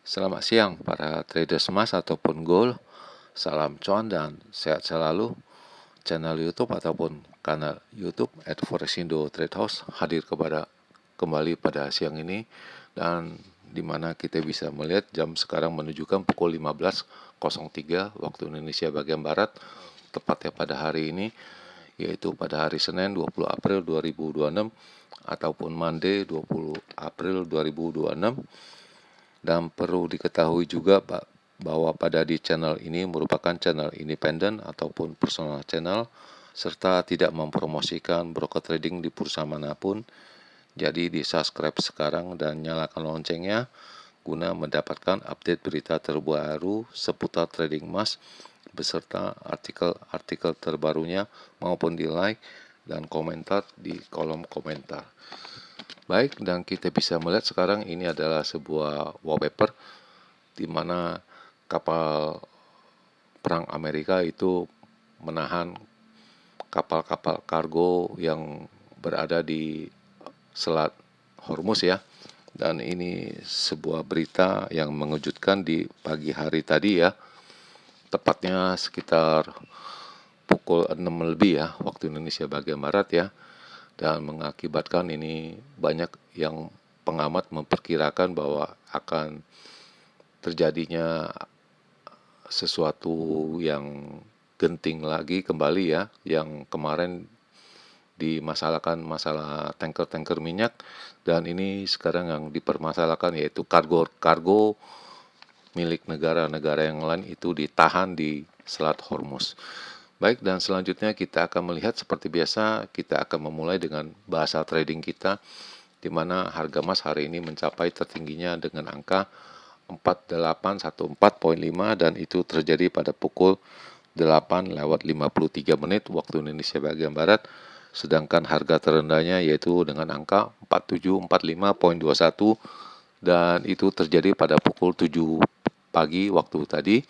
Selamat siang para traders emas ataupun gold. Salam cuan dan sehat selalu. Channel YouTube ataupun kanal YouTube @forexindo Trade House hadir kembali pada siang ini, dan dimana kita bisa melihat jam sekarang menunjukkan pukul 15.03 waktu Indonesia bagian Barat, tepatnya pada hari ini, yaitu pada hari Senin 20 April 2026 ataupun Monday 20 April 2026. Dan perlu diketahui juga bahwa pada di channel ini merupakan channel independen ataupun personal channel, serta tidak mempromosikan broker trading di perusahaan manapun. Jadi di subscribe sekarang dan nyalakan loncengnya guna mendapatkan update berita terbaru seputar trading emas beserta artikel-artikel terbarunya, maupun di like dan komentar di kolom komentar. Baik, dan kita bisa melihat sekarang ini adalah sebuah wallpaper di mana kapal perang Amerika itu menahan kapal-kapal kargo yang berada di Selat Hormuz ya. Dan ini sebuah berita yang mengejutkan di pagi hari tadi ya. Tepatnya sekitar pukul 6 lebih ya waktu Indonesia bagian Barat ya. Dan mengakibatkan ini banyak yang pengamat memperkirakan bahwa akan terjadinya sesuatu yang genting lagi kembali ya, yang kemarin dimasalahkan masalah tanker-tanker minyak, dan ini sekarang yang dipermasalahkan yaitu kargo milik negara-negara yang lain itu ditahan di Selat Hormuz. Baik, dan selanjutnya kita akan melihat seperti biasa, kita akan memulai dengan bahasa trading kita, di mana harga emas hari ini mencapai tertingginya dengan angka 4814.5, dan itu terjadi pada pukul 8:53 waktu Indonesia bagian Barat. Sedangkan harga terendahnya yaitu dengan angka 4745.21, dan itu terjadi pada pukul 7 pagi waktu tadi,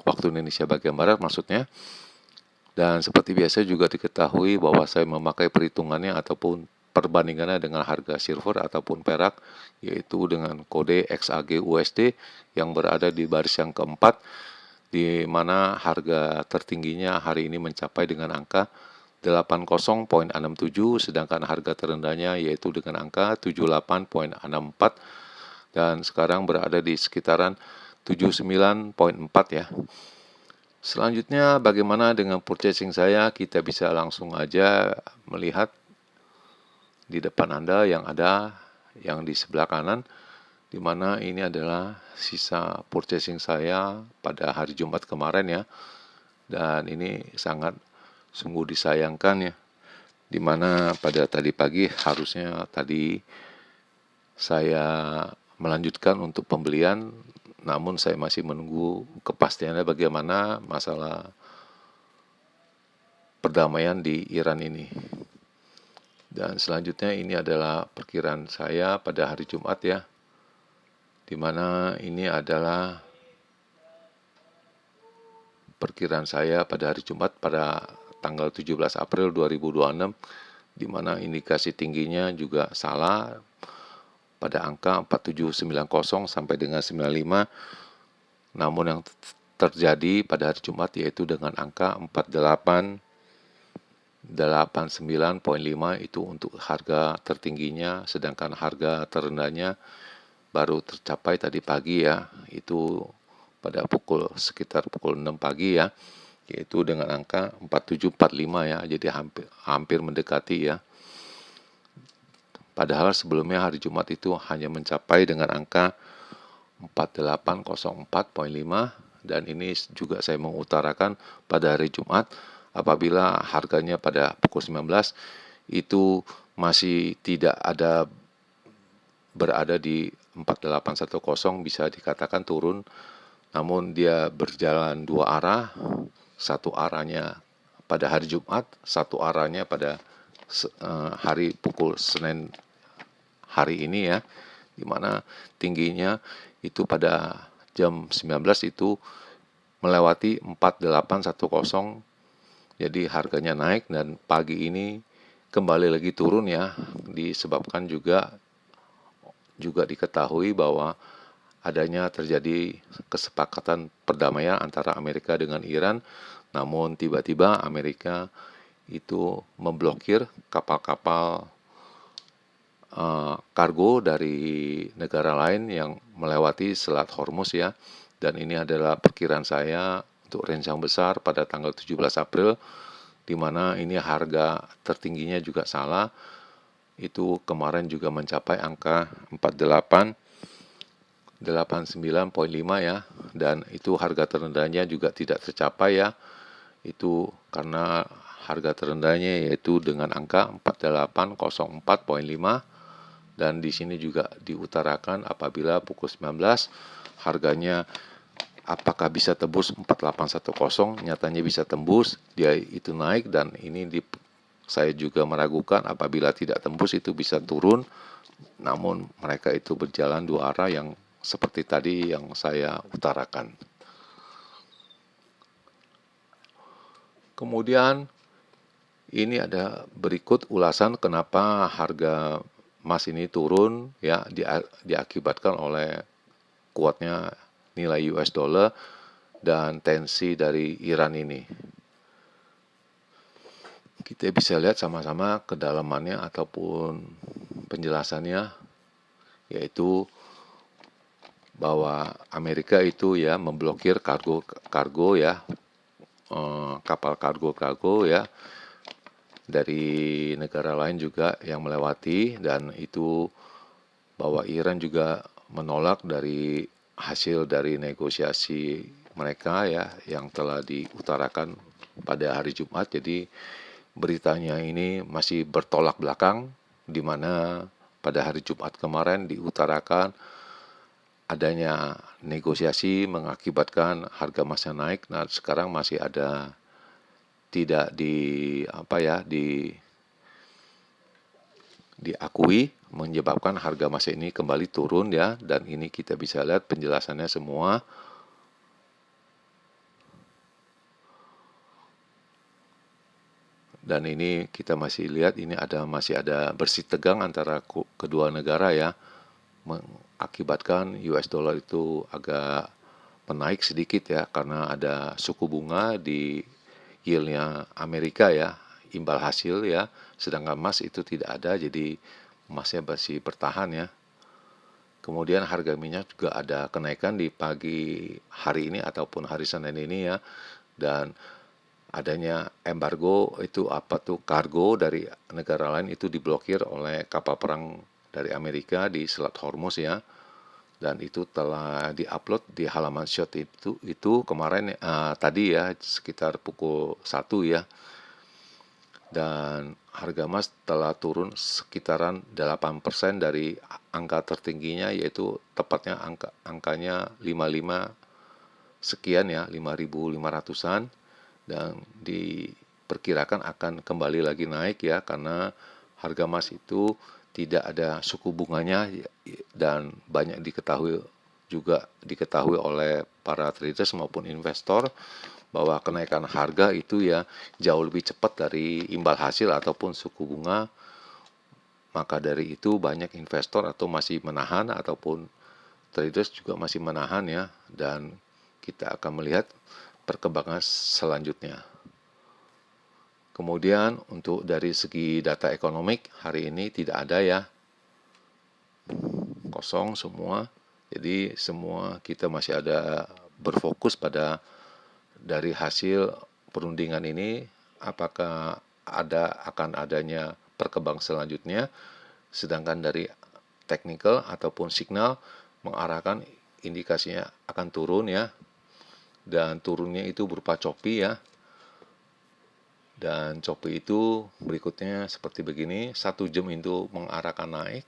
waktu Indonesia bagian Barat maksudnya. Dan seperti biasa juga diketahui bahwa saya memakai perhitungannya ataupun perbandingannya dengan harga silver ataupun perak, yaitu dengan kode XAG USD yang berada di baris yang keempat, di mana harga tertingginya hari ini mencapai dengan angka 80.67, sedangkan harga terendahnya yaitu dengan angka 78.64, dan sekarang berada di sekitaran 79.4 ya. Selanjutnya bagaimana dengan purchasing saya? Kita bisa langsung aja melihat di depan Anda yang di sebelah kanan, di mana ini adalah sisa purchasing saya pada hari Jumat kemarin ya. Dan ini sangat sungguh disayangkan ya, di mana pada tadi pagi harusnya tadi saya melanjutkan untuk pembelian, namun saya masih menunggu kepastiannya bagaimana masalah perdamaian di Iran ini. Dan selanjutnya ini adalah perkiraan saya pada hari Jumat ya, di mana ini adalah perkiraan saya pada hari Jumat pada tanggal 17 April 2026, di mana indikasi tingginya juga salah pada angka 4790 sampai dengan 95, namun yang terjadi pada hari Jumat yaitu dengan angka 4889.5 itu untuk harga tertingginya, sedangkan harga terendahnya baru tercapai tadi pagi ya, itu pada sekitar pukul 6 pagi ya, yaitu dengan angka 4745 ya, jadi hampir mendekati ya. Padahal sebelumnya hari Jumat itu hanya mencapai dengan angka 4804.5, dan ini juga saya mengutarakan pada hari Jumat apabila harganya pada pukul 19 itu masih tidak ada berada di 4810, bisa dikatakan turun, namun dia berjalan dua arah, satu arahnya pada hari Jumat, satu arahnya pada hari pukul Senin hari ini ya, di mana tingginya itu pada jam 19 itu melewati 4810, jadi harganya naik, dan pagi ini kembali lagi turun ya, disebabkan juga diketahui bahwa adanya terjadi kesepakatan perdamaian antara Amerika dengan Iran, namun tiba-tiba Amerika itu memblokir kapal-kapal kargo dari negara lain yang melewati Selat Hormuz ya. Dan ini adalah perkiraan saya untuk range yang besar pada tanggal 17 April, di mana ini harga tertingginya juga salah. Itu kemarin juga mencapai angka 89.5 ya, dan itu harga terendahnya juga tidak tercapai ya. Itu karena harga terendahnya yaitu dengan angka 4804.5, dan di sini juga diutarakan apabila pukul 19 harganya apakah bisa tembus 4810, nyatanya bisa tembus, dia itu naik, dan ini saya juga meragukan apabila tidak tembus itu bisa turun, namun mereka itu berjalan dua arah yang seperti tadi yang saya utarakan. Kemudian ini ada berikut ulasan kenapa harga emas ini turun ya, diakibatkan oleh kuatnya nilai US dollar dan tensi dari Iran ini. Kita bisa lihat sama-sama kedalamannya ataupun penjelasannya, yaitu bahwa Amerika itu ya memblokir kargo ya, kapal kargo ya dari negara lain juga yang melewati, dan itu bahwa Iran juga menolak dari hasil dari negosiasi mereka ya yang telah diutarakan pada hari Jumat. Jadi beritanya ini masih bertolak belakang, di mana pada hari Jumat kemarin diutarakan adanya negosiasi mengakibatkan harga emasnya naik. Nah, sekarang masih ada tidak diakui, menyebabkan harga emas ini kembali turun ya, dan ini kita bisa lihat penjelasannya semua. Dan ini kita masih lihat ini masih ada bersih tegang antara kedua negara ya, mengakibatkan US dollar itu agak menaik sedikit ya, karena ada suku bunga di yieldnya Amerika ya, imbal hasil ya, sedangkan emas itu tidak ada, jadi emasnya masih bertahan ya. Kemudian harga minyak juga ada kenaikan di pagi hari ini ataupun hari Senin ini ya, dan adanya embargo itu kargo dari negara lain itu diblokir oleh kapal perang dari Amerika di Selat Hormuz ya, dan itu telah diupload di halaman shot itu kemarin tadi ya sekitar pukul 1 ya, dan harga emas telah turun sekitaran 8% dari angka tertingginya, yaitu tepatnya angkanya 55 sekian ya, 5.500-an, dan diperkirakan akan kembali lagi naik ya, karena harga emas itu tidak ada suku bunganya, dan banyak diketahui oleh para traders maupun investor bahwa kenaikan harga itu ya jauh lebih cepat dari imbal hasil ataupun suku bunga. Maka dari itu banyak investor atau masih menahan ataupun traders juga masih menahan ya, dan kita akan melihat perkembangan selanjutnya. Kemudian untuk dari segi data ekonomik hari ini tidak ada ya, kosong semua. Jadi semua kita masih ada berfokus pada dari hasil perundingan ini, apakah akan adanya perkembangan selanjutnya, sedangkan dari teknikal ataupun signal mengarahkan indikasinya akan turun ya, dan turunnya itu berupa choppy ya, dan choppy itu berikutnya seperti begini, 1 jam itu mengarahkan naik,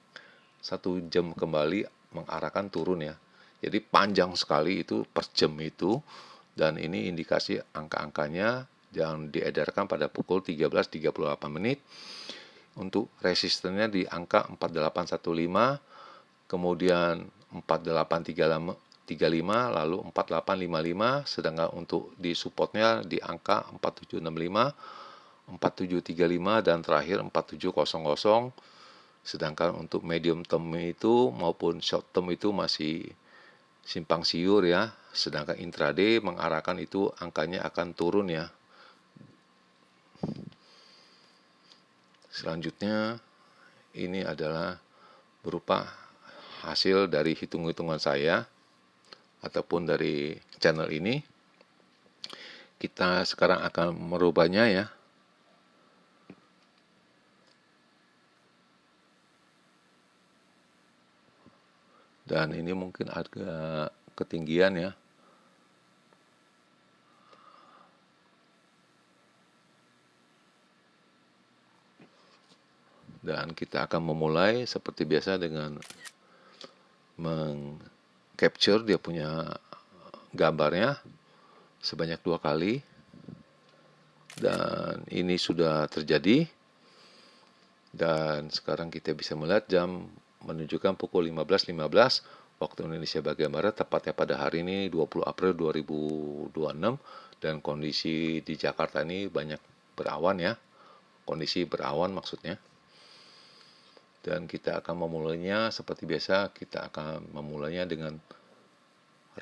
1 jam kembali mengarahkan turun ya, jadi panjang sekali itu per jam itu. Dan ini indikasi angka-angkanya yang diedarkan pada pukul 13.38 menit. Untuk resistennya di angka 4815, kemudian 4835, lalu 4855, sedangkan untuk di supportnya di angka 4765, 4735, dan terakhir 4700. Sedangkan untuk medium term itu maupun short term itu masih simpang siur ya. Sedangkan intraday mengarahkan itu angkanya akan turun ya. Selanjutnya ini adalah berupa hasil dari hitung-hitungan saya ataupun dari channel ini. Kita sekarang akan merubahnya ya. Dan ini mungkin agak ketinggian ya. Dan kita akan memulai seperti biasa dengan meng-capture dia punya gambarnya sebanyak 2 kali. Dan ini sudah terjadi. Dan sekarang kita bisa melihat jam menunjukkan pukul 15.15 waktu Indonesia bagian Barat, tepatnya pada hari ini 20 April 2026. Dan kondisi di Jakarta ini banyak berawan ya. Kondisi berawan maksudnya. Dan kita akan memulainya seperti biasa, kita akan memulainya dengan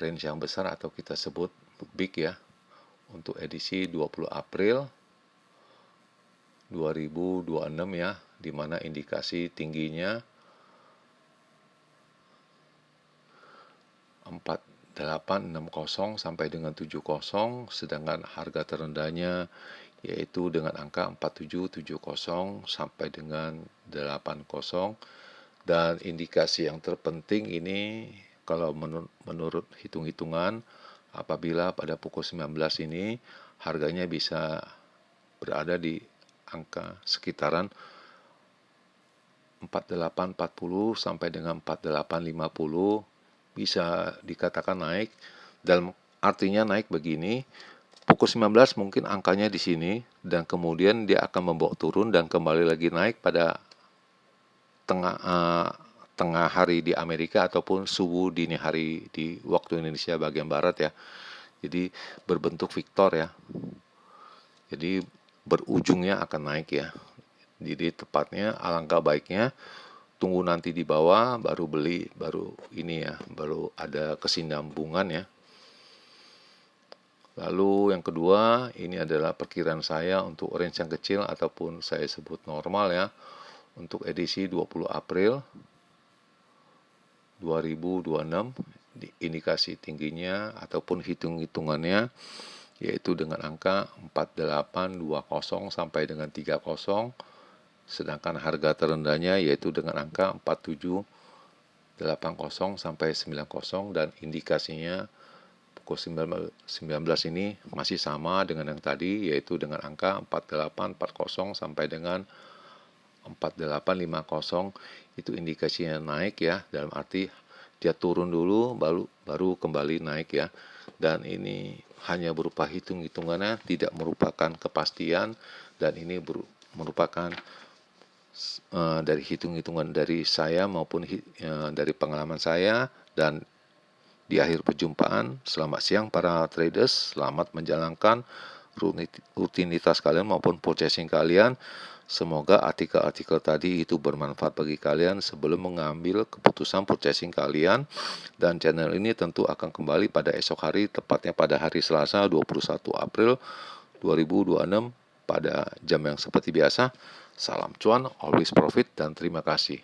range yang besar atau kita sebut big ya. Untuk edisi 20 April 2026 ya, di mana indikasi tingginya 4860 sampai dengan 70, sedangkan harga terendahnya yaitu dengan angka 4770 sampai dengan 80. Dan indikasi yang terpenting ini kalau menurut hitung-hitungan, apabila pada pukul 19 ini harganya bisa berada di angka sekitaran 4840 sampai dengan 4850, bisa dikatakan naik. Dalam artinya naik begini, pukul 19 mungkin angkanya di sini, dan kemudian dia akan membawa turun dan kembali lagi naik pada tengah hari di Amerika ataupun subuh dini hari di waktu Indonesia bagian Barat ya. Jadi berbentuk Victor ya. Jadi berujungnya akan naik ya. Jadi tepatnya alangkah baiknya tunggu nanti di bawah baru beli, baru ini ya, baru ada kesinambungan ya. Lalu yang kedua, ini adalah perkiraan saya untuk range yang kecil ataupun saya sebut normal ya. Untuk edisi 20 April 2026, indikasi tingginya ataupun hitung-hitungannya yaitu dengan angka 4820 sampai dengan 30. Sedangkan harga terendahnya yaitu dengan angka 4780 sampai 90, dan indikasinya pukul 19 ini masih sama dengan yang tadi, yaitu dengan angka 4840 sampai dengan 4850. Itu indikasinya naik ya, dalam arti dia turun dulu baru kembali naik ya. Dan ini hanya berupa hitung-hitungannya, tidak merupakan kepastian, dan ini merupakan dari hitung-hitungan dari saya maupun dari pengalaman saya. Dan di akhir perjumpaan, selamat siang para traders, selamat menjalankan rutinitas kalian maupun purchasing kalian. Semoga artikel-artikel tadi itu bermanfaat bagi kalian sebelum mengambil keputusan purchasing kalian. Dan channel ini tentu akan kembali pada esok hari, tepatnya pada hari Selasa 21 April 2026 pada jam yang seperti biasa. Salam cuan, always profit, dan terima kasih.